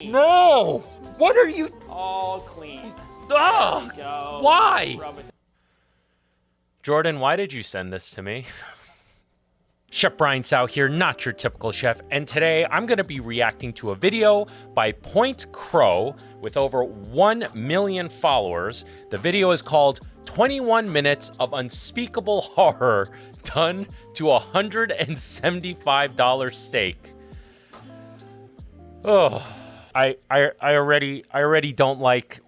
No! What are you? All clean. Ah! Why? Rub it. Jordan, why did you send this to me? Chef Brian Tsao here, not your typical chef, and today I'm going to be reacting to a video by Point Crow with over 1 million followers. The video is called 21 Minutes of Unspeakable Horror Done to a $175 Steak. Oh, I already don't like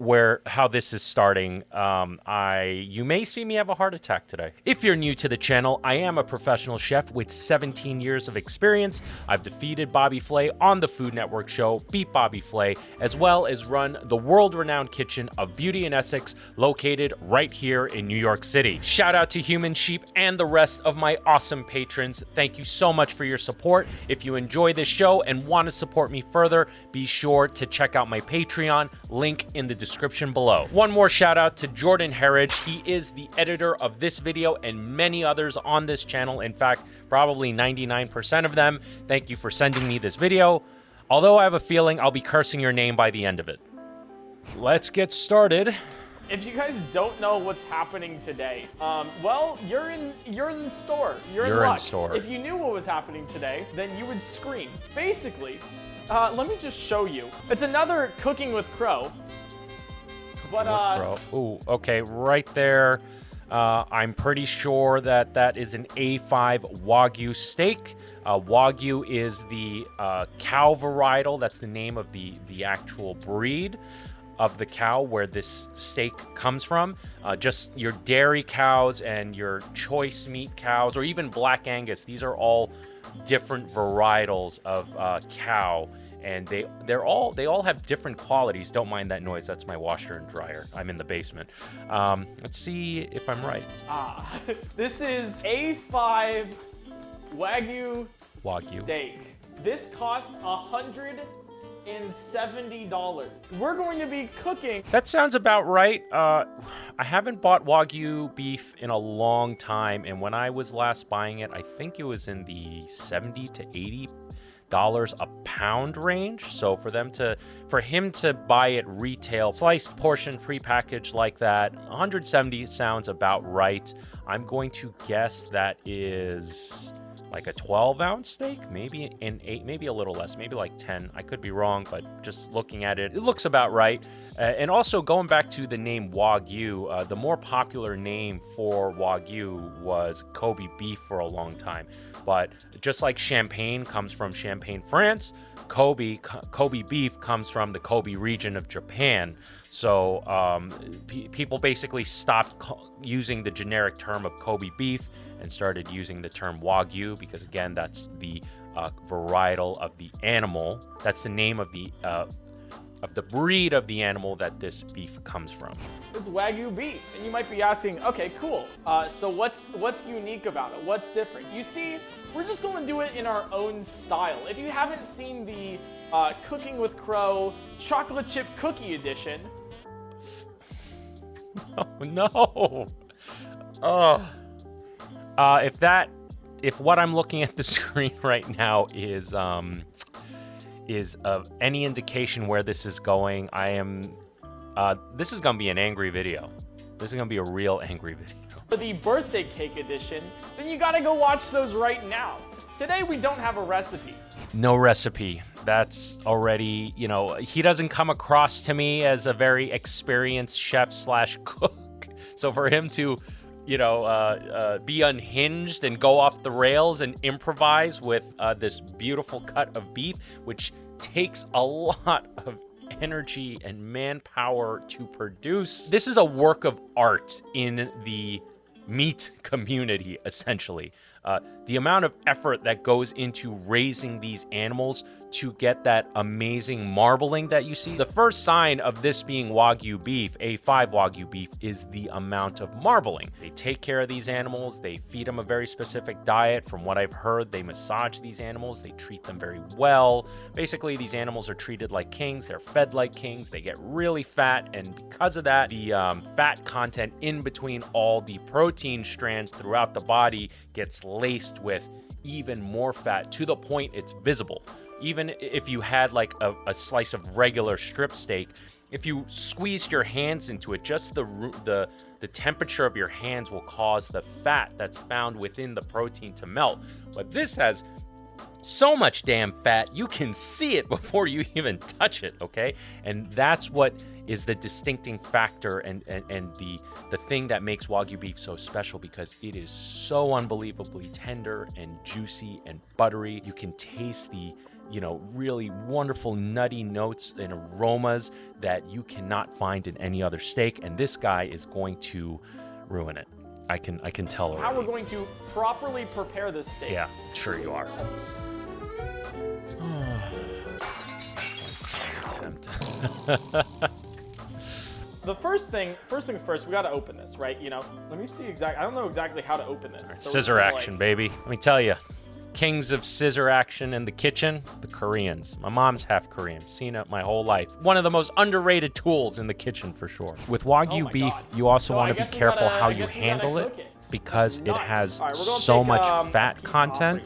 how this is starting. You may see me have a heart attack today. If you're new to the channel, I am a professional chef with 17 years of experience. I've defeated Bobby Flay on the Food Network show, beat Bobby Flay, as well as run the world-renowned kitchen of Beauty in Essex, located right here in New York City. Shout out to Human Sheep and the rest of my awesome patrons. Thank you so much for your support. If you enjoy this show and want to support me further, be sure to check out my Patreon, link in the description below. One more shout out to Jordan Herridge. He is the editor of this video and many others on this channel. In fact, probably 99% of them. Thank you for sending me this video. Although I have a feeling I'll be cursing your name by the end of it. Let's get started. If you guys don't know what's happening today, well, you're in the store. You're in luck. store. If you knew what was happening today, then you would scream. Basically, let me just show you. It's another Cooking with Crow. But Ooh, okay, right there. I'm pretty sure that is an A5 Wagyu steak. Wagyu is the cow varietal. That's the name of the actual breed of the cow where this steak comes from. Just your dairy cows and your choice meat cows, or even Black Angus. These are all different varietals of cow, and they all have different qualities. Don't mind that noise. That's my washer and dryer. I'm in the basement. Let's see if I'm right. This is A5 Wagyu Wagyu steak. This cost $170. We're going to be cooking. That sounds about right. I haven't bought Wagyu beef in a long time, and when I was last buying it, I think it was in the $70 to $80 a pound range. So for him to buy it retail, sliced portion prepackaged like that, 170 sounds about right. I'm going to guess that is like a 12-ounce steak, maybe an 8, maybe a little less, maybe like 10. I could be wrong, but just looking at it, it looks about right. And also going back to the name Wagyu, the more popular name for Wagyu was Kobe beef for a long time. But just like Champagne comes from Champagne, France, Kobe beef comes from the Kobe region of Japan. So people basically stopped using the generic term of Kobe beef and started using the term Wagyu because, again, that's the varietal of the animal. That's the name of the breed of the animal that this beef comes from. It's Wagyu beef, and you might be asking, okay, cool. So what's unique about it? What's different? You see, we're just going to do it in our own style. If you haven't seen the Cooking with Crow chocolate chip cookie edition, no. If what I'm looking at the screen right now is any indication where this is going, this is gonna be an angry video. This is gonna be a real angry video. For the birthday cake edition, then you gotta go watch those right now. Today we don't have a recipe. No recipe. That's already, he doesn't come across to me as a very experienced chef / cook. So for him to, be unhinged and go off the rails and improvise with this beautiful cut of beef, which takes a lot of energy and manpower to produce. This is a work of art in the meat community, essentially. The amount of effort that goes into raising these animals to get that amazing marbling that you see. The first sign of this being Wagyu beef, A5 Wagyu beef, is the amount of marbling. They take care of these animals. They feed them a very specific diet. From what I've heard, they massage these animals. They treat them very well. Basically, these animals are treated like kings. They're fed like kings. They get really fat, and because of that, the fat content in between all the protein strands throughout the body gets laced with even more fat to the point it's visible. even if you had like a slice of regular strip steak, if you squeezed your hands into it, just the temperature of your hands will cause the fat that's found within the protein to melt. But this has so much damn fat, you can see it before you even touch it, okay? And that's what is the distincting factor and the thing that makes Wagyu beef so special, because it is so unbelievably tender and juicy and buttery. You can taste the, you know, really wonderful nutty notes and aromas that you cannot find in any other steak, and this guy is going to ruin it. I can tell already. How we're going to properly prepare this steak. Yeah, sure you are. The first things first, we got to open this, right? You know, let me see I don't know exactly how to open this. Right, so scissor action, baby. Let me tell you, kings of scissor action in the kitchen, the Koreans. My mom's half Korean. Seen it my whole life. One of the most underrated tools in the kitchen for sure. With Wagyu beef, you also want to be careful how you handle it, because it has so much fat content.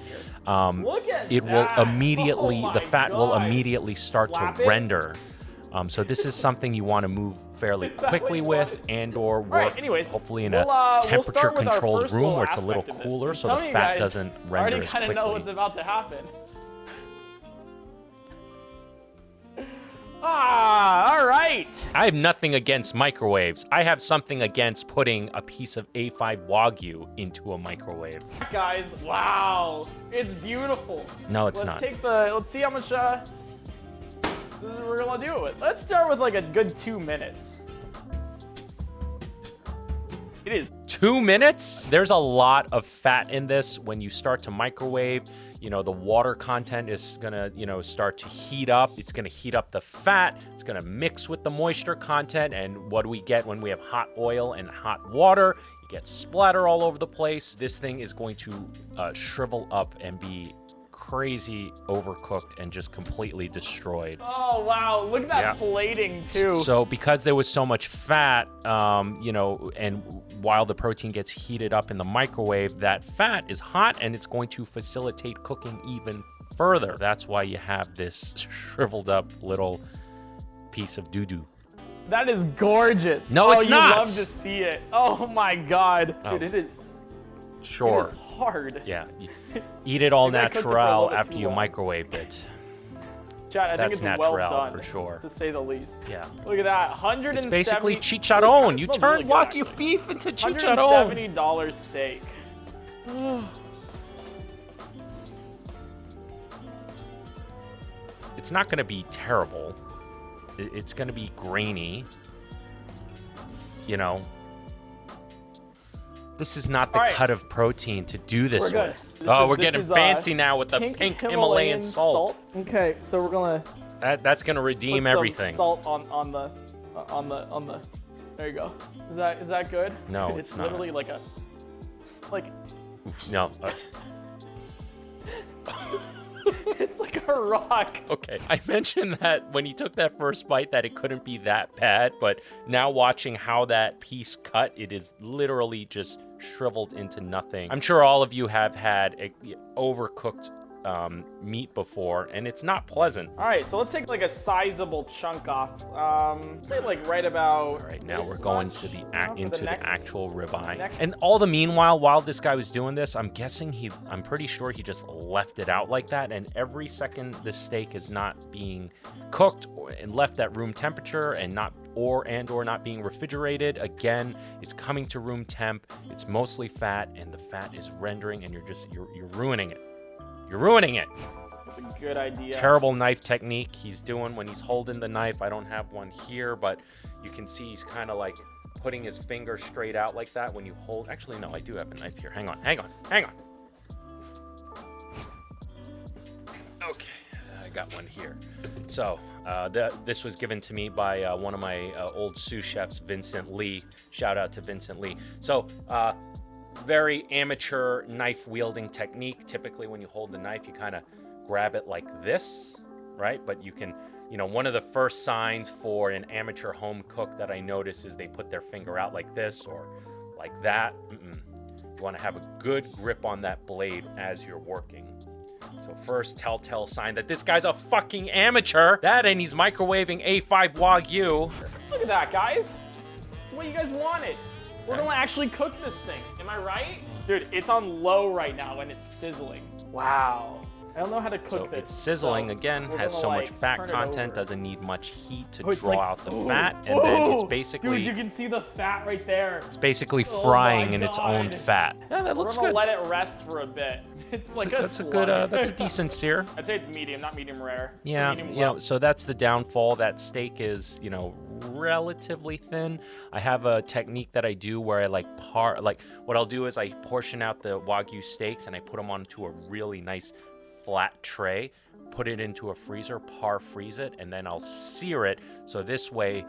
It will immediately, the fat will immediately start to render. So this is something you want to move fairly quickly with, and or work hopefully in a temperature controlled room where it's a little cooler so the fat doesn't render as quickly. I already kind of know what's about to happen. All right. I have nothing against microwaves. I have something against putting a piece of A5 Wagyu into a microwave. Guys, wow. It's beautiful. No, it's not. Let's see how much this is what we're gonna do it with. Let's start with like a good 2 minutes. It is 2 minutes? There's a lot of fat in this. When you start to microwave, you know, the water content is gonna, you know, start to heat up. It's gonna heat up the fat. It's gonna mix with the moisture content. And what do we get when we have hot oil and hot water? You get splatter all over the place. This thing is going to shrivel up and be crazy overcooked and just completely destroyed. Oh wow, look at that plating too. So because there was so much fat, you know, and while the protein gets heated up in the microwave, that fat is hot and it's going to facilitate cooking even further. That's why you have this shriveled up little piece of doo-doo. That is gorgeous. No, it's not. You love to see it. Oh my god. Dude, it is. Sure. It is hard. Yeah. Eat it all natural after you microwaved it. Chad, I think it's well done, for sure, to say the least. Yeah. Look at that, 170. It's basically chicharron. You turned Wagyu beef into chicharron. $170 steak. It's not going to be terrible. It's going to be grainy. You know. This is not the cut of protein to do this with. We're getting fancy now with the pink Himalayan salt. Okay, so we're gonna. That's gonna redeem everything. Salt on the. There you go. Is that good? No, it's not. Literally like a. No. It's like a rock. Okay, I mentioned that when he took that first bite that it couldn't be that bad, but now watching how that piece cut, it is literally just shriveled into nothing. I'm sure all of you have had overcooked meat before, and it's not pleasant. All right, so let's take like a sizable chunk off. Say like right about. All right, now we're going to the actual ribeye. And all the meanwhile, while this guy was doing this, I'm pretty sure he just left it out like that. And every second the steak is not being cooked and left at room temperature and not being refrigerated, again, it's coming to room temp. It's mostly fat, and the fat is rendering, and you're ruining it. You're ruining it. That's a good idea. Terrible knife technique he's doing when he's holding the knife. I don't have one here, but you can see he's kind of like putting his finger straight out like that when you hold. Actually, no, I do have a knife here. Hang on. Okay, I got one here. So this was given to me by one of my old sous chefs, Vincent Lee. Shout out to Vincent Lee. So very amateur knife wielding technique. Typically when you hold the knife, you kind of grab it like this, right? But you can, one of the first signs for an amateur home cook that I notice is they put their finger out like this or like that. You want to have a good grip on that blade as you're working. So first telltale sign that this guy's a fucking amateur. That and he's microwaving A5 Wagyu. Look at that, guys. It's what you guys wanted. We're gonna actually cook this thing. Am I right? Dude, it's on low right now and it's sizzling. Wow. I don't know how to cook this. It's sizzling, again, has so much fat content, doesn't need much heat to draw out the fat, and then it's basically... Dude, you can see the fat right there. It's basically frying in its own fat. Yeah, that looks good. We're gonna let it rest for a bit. It's like that's a good, that's a decent sear. I'd say it's medium, not medium rare. Yeah, medium well. So that's the downfall. That steak is, relatively thin. I have a technique that I do where I what I'll do is I portion out the Wagyu steaks and I put them onto a really nice flat tray, put it into a freezer, freeze it, and then I'll sear it. So this way,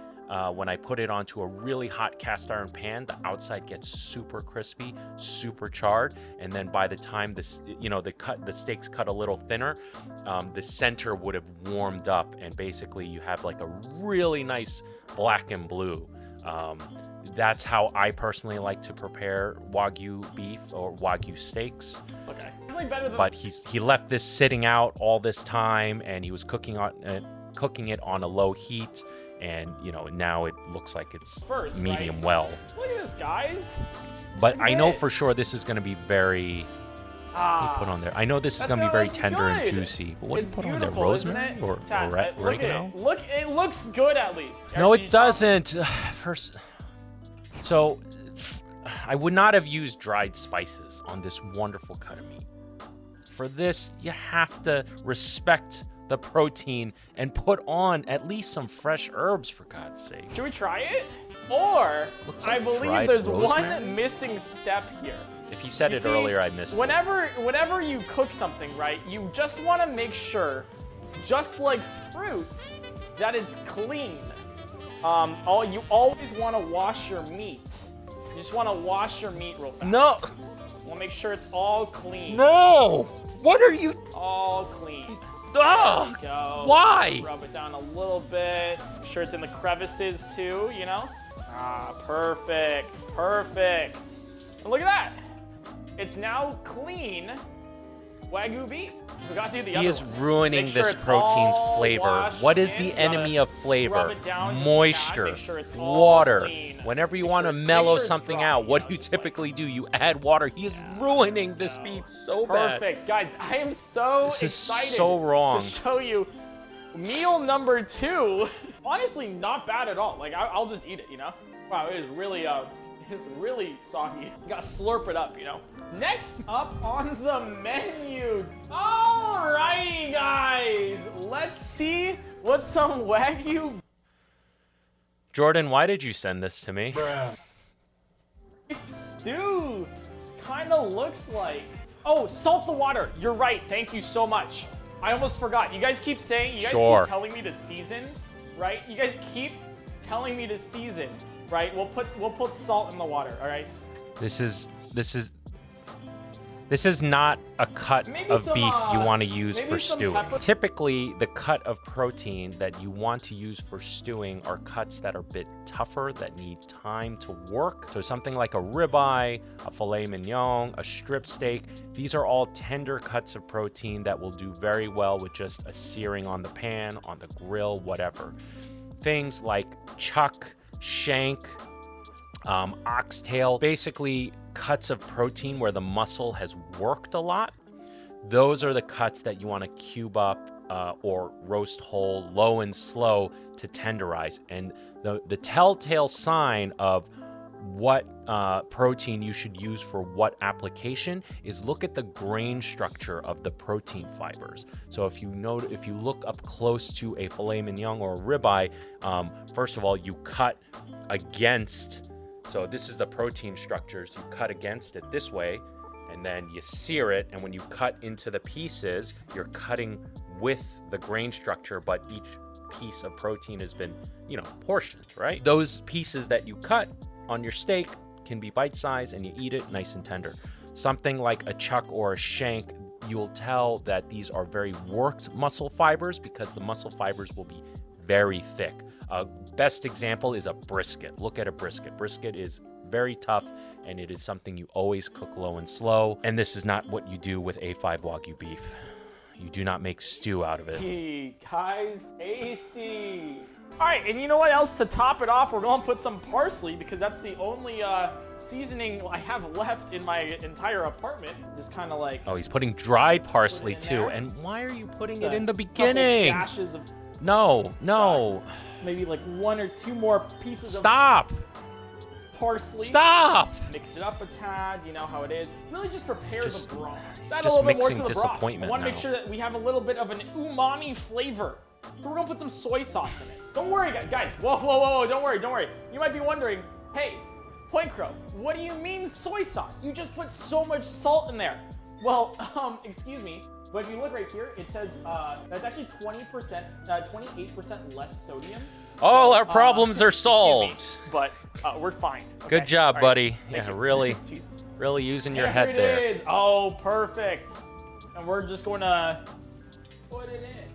when I put it onto a really hot cast iron pan, the outside gets super crispy, super charred, and then by the time the steaks cut a little thinner, the center would have warmed up, and basically you have like a really nice black and blue. That's how I personally like to prepare Wagyu beef or Wagyu steaks. Okay. But he left this sitting out all this time, and he was cooking it on a low heat, and now it looks like it's medium well. Look at this, guys. But I know for sure this is going to be very. What do you put on there? I know this is going to be very tender and juicy. But what do you put on there? Rosemary or oregano? It looks good at least. No, it doesn't. So I would not have used dried spices on this wonderful cut of meat. For this, you have to respect the protein and put on at least some fresh herbs, for God's sake. Should we try it? Or, like I believe there's one missing step here. If he said it earlier, I missed it. Whenever you cook something, right, you just want to make sure, just like fruit, that it's clean. You always want to wash your meat. You just want to wash your meat real fast. No! We'll make sure it's all clean. No! What are you? All clean. Oh! Go. Why? Rub it down a little bit. Make sure it's in the crevices too, Perfect. Perfect. And look at that. It's now clean Wagyu beef. Forgot to do the other one. He is ruining this protein's flavor. What is the enemy of flavor? Moisture, water. Whenever you want to mellow something out, what do you typically do? You add water. He is ruining this beef so bad. Perfect. Guys, I am so excited so wrong. to show you meal number 2. Honestly, not bad at all. Like, I'll just eat it, Wow, it is really... It's really soggy. You gotta slurp it up, Next up on the menu. Alrighty, guys. Let's see what some Wagyu Jordan, why did you send this to me? stew kind of looks like. Oh, salt the water. You're right. Thank you so much. I almost forgot. You guys keep saying, keep telling me to season, right? You guys keep telling me to season. Right, we'll put salt in the water. All right. This is not a cut of beef you want to use for stewing. Typically, the cut of protein that you want to use for stewing are cuts that are a bit tougher, that need time to work. So something like a ribeye, a filet mignon, a strip steak. These are all tender cuts of protein that will do very well with just a searing on the pan, on the grill, whatever. Things like chuck, shank, oxtail, basically cuts of protein where the muscle has worked a lot. Those are the cuts that you want to cube up or roast whole, low and slow to tenderize. And the telltale sign of what protein you should use for what application is look at the grain structure of the protein fibers. So if you look up close to a filet mignon or a ribeye, first of all, you cut against. So this is the protein structures. You cut against it this way, and then you sear it. And when you cut into the pieces, you're cutting with the grain structure, but each piece of protein has been, portioned, right? Those pieces that you cut on your steak can be bite-sized, and you eat it nice and tender. Something like a chuck or a shank, you'll tell that these are very worked muscle fibers because the muscle fibers will be very thick. A best example is a brisket. Look at a brisket. Brisket is very tough, and it is something you always cook low and slow. And this is not what you do with A5 Wagyu beef. You do not make stew out of it. Hey, guys, tasty. All right, and you know what else? To top it off, we're going to put some parsley because that's the only seasoning I have left in my entire apartment. Just kind of like... Oh, he's putting dried parsley too. there. And why are you putting it in the couple beginning? dashes of No. maybe like 1 or 2 more pieces Stop. of parsley. Stop. Mix it up a tad, you know how it is. Really just prepare Just- the broth. it's Add a just little bit more mixing to the broth. disappointment I want to make now. sure that we have a little bit of an umami flavor. So we're gonna put some soy sauce in it. Don't worry, guys. Whoa, don't worry. You might be wondering, hey, Point Crow, what do you mean soy sauce? You just put so much salt in there. Well, excuse me, but if you look right here, it says that's actually 28% less sodium. All our problems are excuse me, solved. but we're fine. Good okay? job, All right. buddy. Thank Yeah, you. really, Jesus. really using your There head it there. is. Oh, perfect. And we're just going to put it in.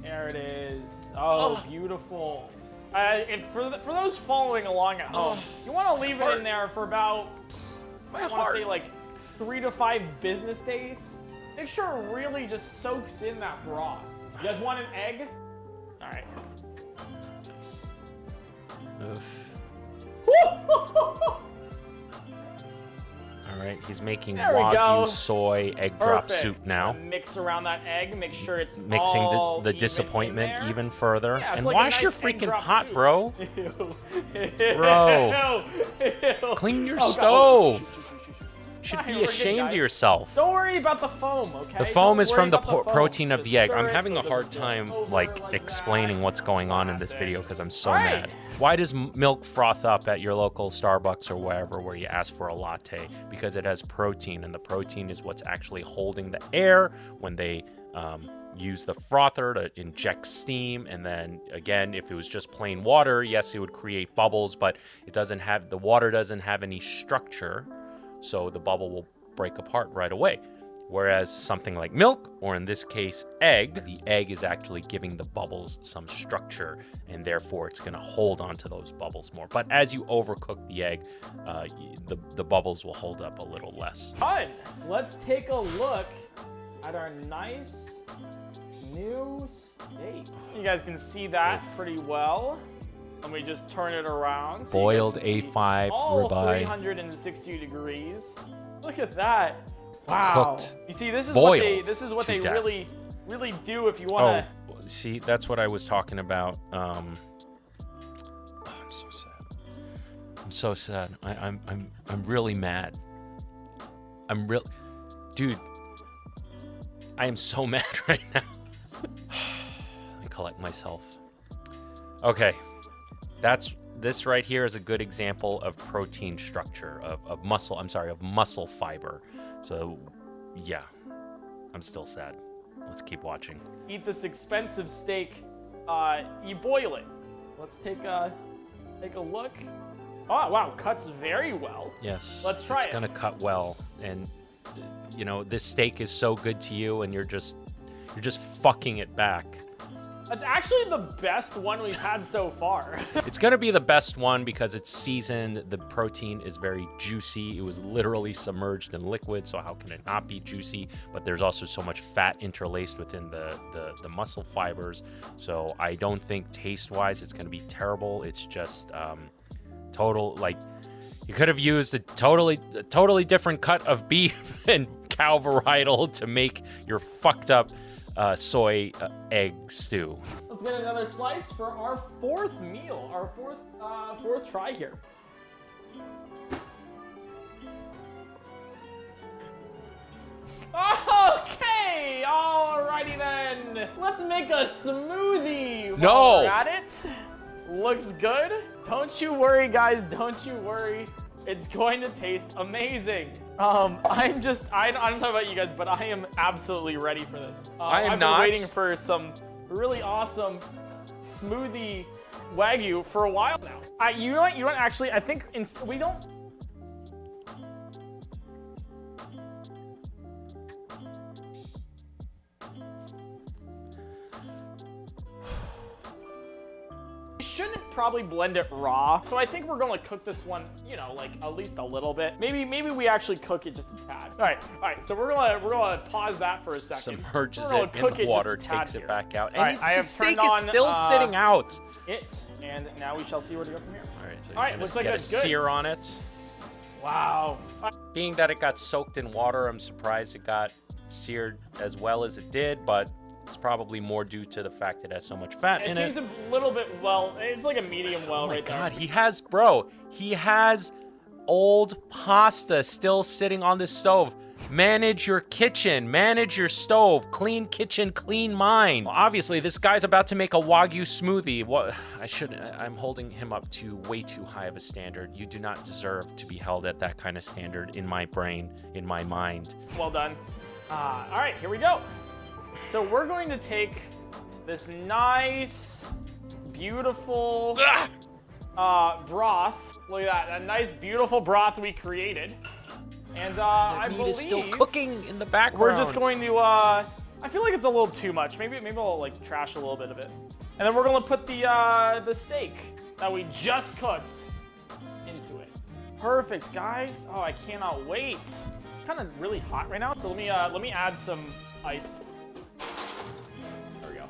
There it is. Oh, beautiful. And for those following along at home, you want to leave it in there for about, I want to say like 3 to 5 business days. Make sure it really just soaks in that broth. You guys want an egg? All right. Oof. All right, he's making There we go. Wagyu soy egg drop Perfect. soup now. Mix around that egg. Make sure it's Mixing all the even in disappointment there. even further. Yeah, it's And like a wash your nice egg freaking drop pot, soup. bro. Ew. Bro. Ew. Clean your Oh, God. stove. Shh. Should Fine, be we're good, ashamed of guys. yourself. Don't worry about the foam, okay? The foam Don't is worry from the about foam. protein of Just the egg. stir I'm it having so a it hard doesn't go time over like that. explaining what's going on in this Classic. video because I'm so All right. mad. Why does milk froth up at your local Starbucks or wherever where you ask for a latte? Because it has protein, and the protein is what's actually holding the air when they use the frother to inject steam. And then again, if it was just plain water, yes, it would create bubbles, but it doesn't have, the water doesn't have any structure, so the bubble will break apart right away. Whereas something like milk, or in this case, egg, the egg is actually giving the bubbles some structure, and therefore it's going to hold on to those bubbles more. But as you overcook the egg, the bubbles will hold up a little less. Fun. Let's take a look at our nice new steak. You guys can see that pretty well. Let me just turn it around. So Boiled you can see A5 all ribeye. 360 degrees. Look at that. Wow. Cooked. You see, this is Boiled what they to death. really do if you want to. Oh, see, that's what I was talking about. I'm so sad. I'm so sad. I'm really mad. Dude, I am so mad right now. Let me collect myself. Okay, this right here is a good example of protein structure, of muscle fiber. So, yeah, I'm still sad. Let's keep watching. Eat this expensive steak. You boil it. Let's take a look. Oh wow, cuts very well. Yes. Let's try it. It's gonna cut well, and you know this steak is so good to you, and you're just fucking it back. That's actually the best one we've had so far. It's gonna be the best one because it's seasoned. The protein is very juicy. It was literally submerged in liquid, so how can it not be juicy? But there's also so much fat interlaced within the muscle fibers. So I don't think taste-wise it's gonna be terrible. It's just total, like, you could have used a totally different cut of beef and cow varietal to make your fucked up soy egg stew. Let's get another slice for our fourth meal, our fourth try here. Okay, alrighty then. Let's make a smoothie. No. While we're at it. Looks good. Don't you worry, guys. Don't you worry. It's going to taste amazing. I don't know about you guys, but I am absolutely ready for this. I've been waiting for some really awesome smoothie Wagyu for a while now. You know what? Actually, I think we don't. You shouldn't probably blend it raw. So I think we're gonna cook this one, you know, like at least a little bit. Maybe we actually cook it just a tad. All right. So we're gonna pause that for a second. Submerges it in the water, takes it back out, and the steak is still sitting out. And now we shall see where to go from here. All right, looks like it's good. Sear on it. Wow. Being that it got soaked in water, I'm surprised it got seared as well as it did, but it's probably more due to the fact it has so much fat in it. It seems a little bit well. It's like a medium well right there. Oh my God, he has old pasta still sitting on the stove. Manage your kitchen, manage your stove, clean kitchen, clean mind. Well, obviously, this guy's about to make a Wagyu smoothie. What? I'm holding him up to way too high of a standard. You do not deserve to be held at that kind of standard in my brain, in my mind. Well done. All right, here we go. So we're going to take this nice, beautiful broth. Look at that nice, beautiful broth we created. And I believe is still cooking in the background. We're just going to. I feel like it's a little too much. Maybe I'll like trash a little bit of it. And then we're gonna put the steak that we just cooked into it. Perfect, guys. Oh, I cannot wait. It's kind of really hot right now. So let me add some ice. There we go.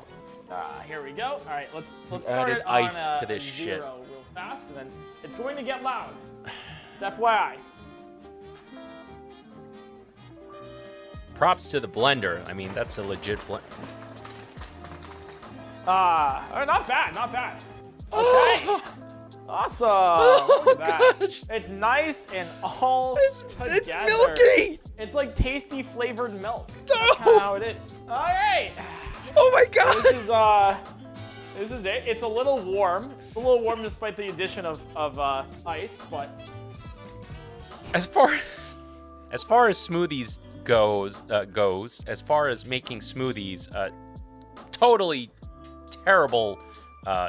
Here we go. All right, let's start it on ice to this shit real fast, and then it's going to get loud. Just FYI. Props to the blender. I mean, that's a legit blend. Not bad. Okay. Awesome. Look at that. Gosh. It's nice and all together. It's milky. It's like tasty flavored milk. No. That's kind of how it is. All right. Oh my God. This is it. It's a little warm. A little warm despite the addition of ice, but as far as smoothies goes, as far as making smoothies, totally terrible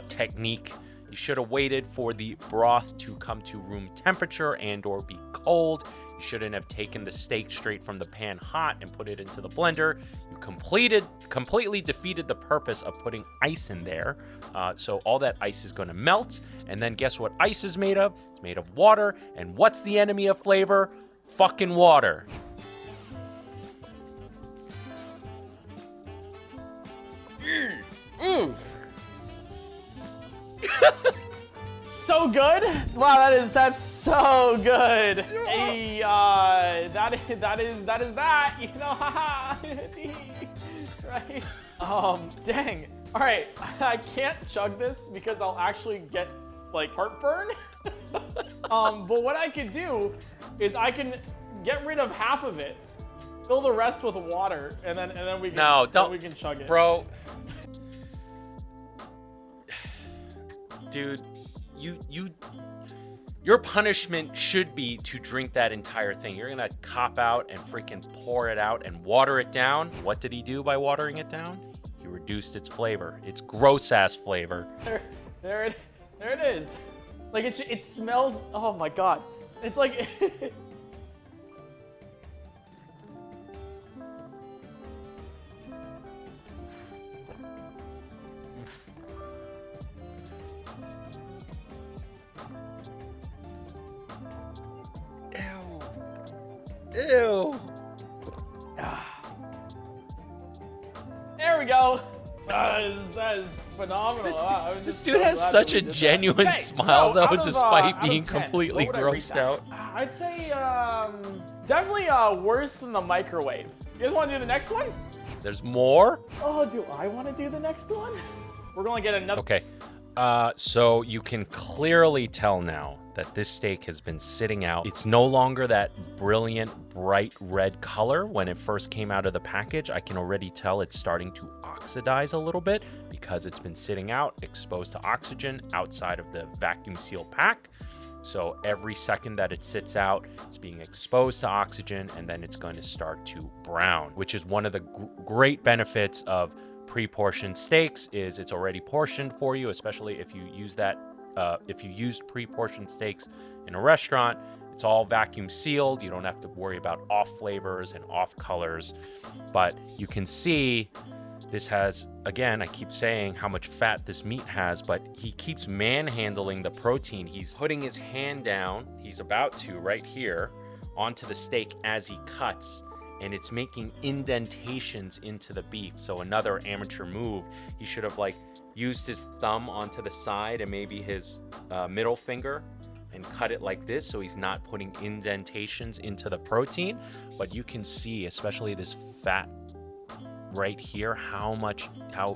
technique. You should have waited for the broth to come to room temperature and or be cold. You shouldn't have taken the steak straight from the pan hot and put it into the blender. You completely defeated the purpose of putting ice in there. So all that ice is going to melt. And then guess what ice is made of? It's made of water. And what's the enemy of flavor? Fucking water. So good. Wow, that's so good. Hey, that is that. You know, haha. Right. Dang. All right, I can't chug this because I'll actually get like heartburn. But what I can do is I can get rid of half of it, fill the rest with water, and then we can we can chug it. Bro. Dude, your punishment should be to drink that entire thing. You're gonna cop out and freaking pour it out and water it down. What did he do by watering it down? He reduced its flavor. Its gross ass flavor. There it is. Like it smells. Oh my God. It's like. Ew. There we go. That is phenomenal. This dude has such a genuine smile, though, despite being completely grossed out. I'd say definitely worse than the microwave. You guys want to do the next one? There's more? Oh, do I want to do the next one? We're going to get another. Okay. So you can clearly tell now that this steak has been sitting out. It's no longer that brilliant, bright red color when it first came out of the package. I can already tell it's starting to oxidize a little bit because it's been sitting out, exposed to oxygen outside of the vacuum seal pack. So every second that it sits out, it's being exposed to oxygen, and then it's going to start to brown, which is one of the great benefits of pre-portioned steaks. Is it's already portioned for you, especially if you use that. If you used pre-portioned steaks in a restaurant, it's all vacuum sealed. You don't have to worry about off flavors and off colors. But you can see This has, again, I keep saying how much fat this meat has, but he keeps manhandling the protein. He's putting his hand down, he's about to right here, onto the steak as he cuts, and it's making indentations into the beef. So another amateur move, he should have like used his thumb onto the side and maybe his middle finger and cut it like this so he's not putting indentations into the protein. But you can see, especially this fat right here, how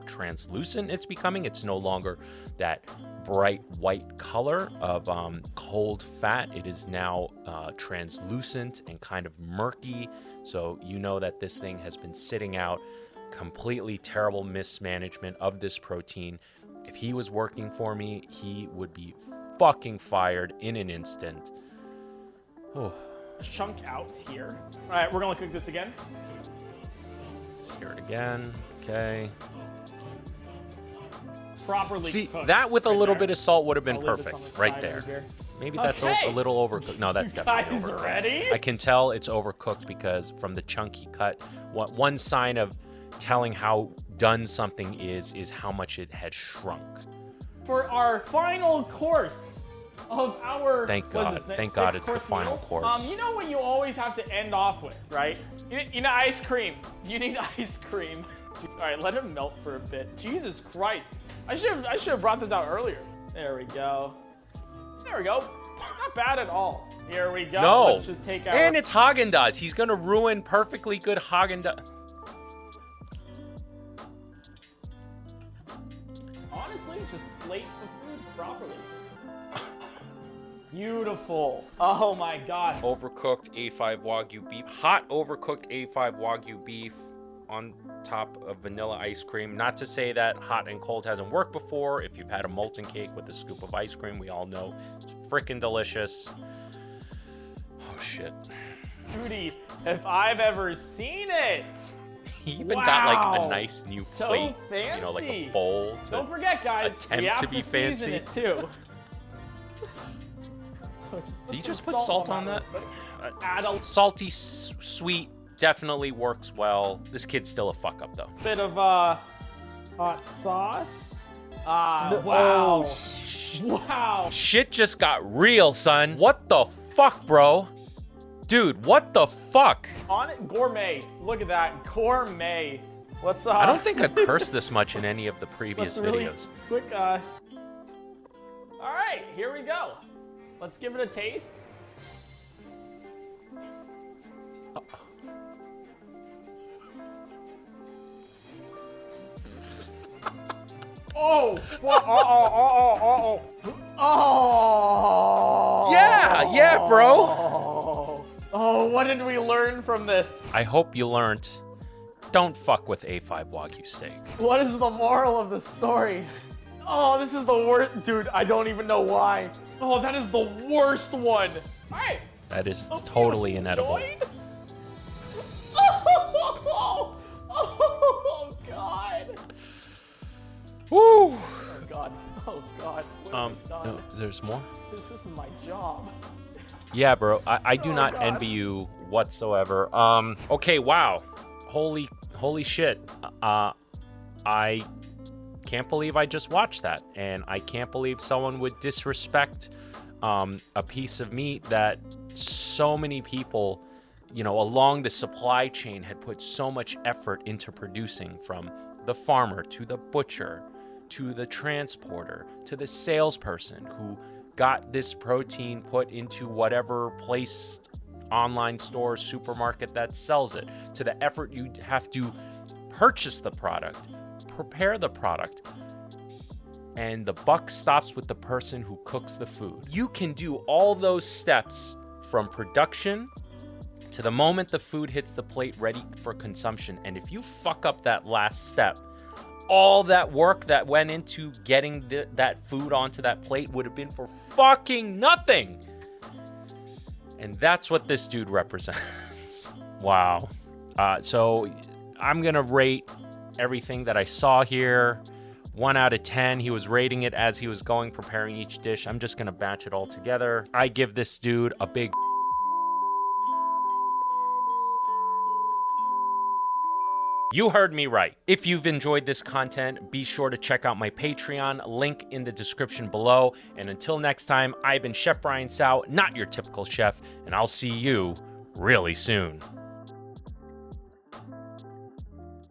translucent it's becoming. It's no longer that bright white color of cold fat. It is now translucent and kind of murky. So you know that this thing has been sitting out. Completely terrible mismanagement of this protein. If he was working for me, he would be fucking fired in an instant. Oh. Chunk out here. All right, we're gonna cook this again. Sear it again. Okay. Properly See, cooked that with a right little there. bit of salt would have been I'll leave this on perfect the right side there. over here. Maybe that's Okay. a little overcooked. No, that's You definitely guys overcooked. ready? I can tell it's overcooked because from the chunky cut, one sign of telling how done something is how much it has shrunk. For our final course of our Thank what is God. this, Thank God it's the six-course final meal? course. You know what you always have to end off with, right? You need ice cream. You need ice cream. All right, let it melt for a bit. Jesus Christ. I should have brought this out earlier. There we go. There we go. Not bad at all. Here we go. No. Let's just take out. And it's Haagen-Dazs. He's going to ruin perfectly good Haagen-Dazs. Honestly, just plate the food properly. Beautiful. Oh my God. Overcooked A5 Wagyu beef. Hot overcooked A5 Wagyu beef on top of vanilla ice cream. Not to say that hot and cold hasn't worked before. If you've had a molten cake with a scoop of ice cream, we all know it's freaking delicious. Oh shit. Duty, if I've ever seen it. He even got like a Wow. nice new So plate, fancy. you know, like a bowl to Don't forget, guys, we attempt have to be season fancy. it too. Did you some just put salt on that? Add a Salty, sweet, definitely works well. This kid's still a fuck up though. bit of hot sauce. Wow. Wow. Shit just got real, son. What the fuck, bro? Dude, what the fuck? On it, gourmet. Look at that, gourmet. Let's I don't think I've cursed this much in any of the previous let's really videos. quick. All right, here we go. Let's give it a taste. Oh! Oh! Yeah, bro. Oh, what did we learn from this? I hope you learned. Don't fuck with A5 Wagyu steak. What is the moral of the story? Oh, this is the worst. Dude, I don't even know why. Oh, that is the worst one. All right. That is totally inedible. Oh, God. Woo! Oh, God. Oh, God. What have we done? No, there's more? This is my job. Yeah, bro. I do Oh, not God. envy you whatsoever. Okay, wow. Holy shit. I can't believe I just watched that, and I can't believe someone would disrespect a piece of meat that so many people, you know, along the supply chain had put so much effort into producing, from the farmer to the butcher to the transporter to the salesperson who got this protein put into whatever place, online store, supermarket that sells it, to the effort you have to purchase the product, prepare the product, and the buck stops with the person who cooks the food. You can do all those steps from production to the moment the food hits the plate ready for consumption, and if you fuck up that last step, all that work that went into getting that food onto that plate would have been for fucking nothing. And that's what this dude represents. Wow. So I'm going to rate everything that I saw here 1 out of 10. He was rating it as he was preparing each dish. I'm just going to batch it all together. I give this dude a big You heard me right. If you've enjoyed this content, be sure to check out my Patreon, link in the description below. And until next time, I've been Chef Brian Tsao, not your typical chef, and I'll see you really soon.